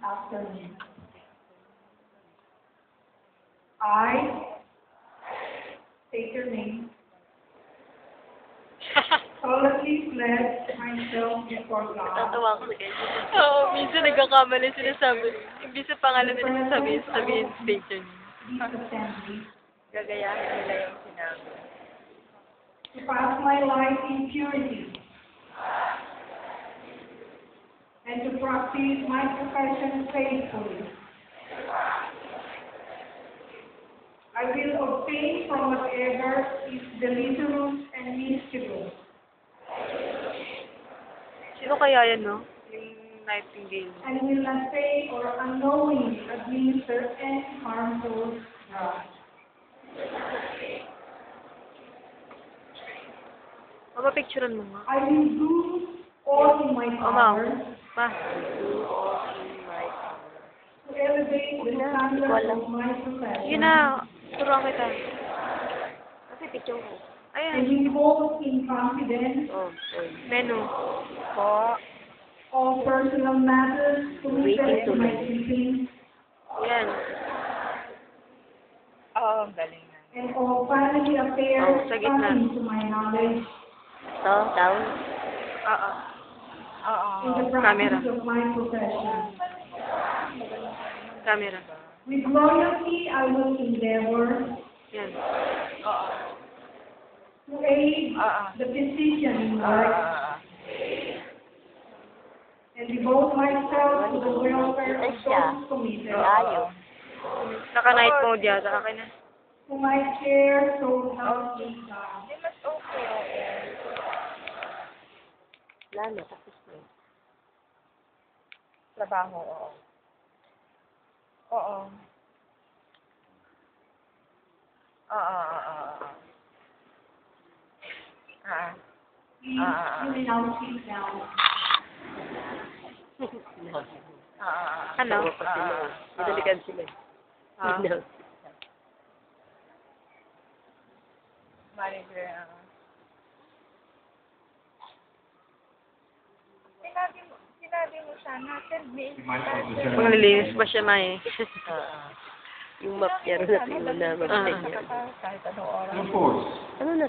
after me. I state your name. Solemnly pledge myself before God. Tatawa ko sa ganyan. Oo, minsan nagkakamali sinasabi. Imbis sa pangalan nila sabihin station. This assembly. Gagayahin nila yung sinabi. To pass my life in purity. And to practice my profession faithfully. I will obtain from whatever is deleterious and mischievous. Sino kaya yan, no? Yung Nightingale. And will not say or unknowingly administer any harmful drug. Mapapicturean mo nga. I will do all in my power Ma. to elevate the standard of my profession. Yun na. Turuan kita. Kasi picture ko. And Ayan. withhold in confidence Menu. Po. all personal matters committed to my keeping Ayan. Oo, galing na. and all family affairs Sa gitna. coming to my knowledge Down. Oo. in the Camera. practice of my profession. Camera. With loyalty, I will endeavor Yan. to aid the physician in work and devote myself to the welfare of those committed Naka-night mode yata. Akin na. whom I care so help me God. Lalo, tapos na. Trabaho, oo. Oo. Please, you may now sit down. Ano? Madalikan sila. Manager, Sinabi mo sana, send me. Manglilinis pa siya, May. Yung map niya rin natin na mag-take. Kahit anong oras. Ano na?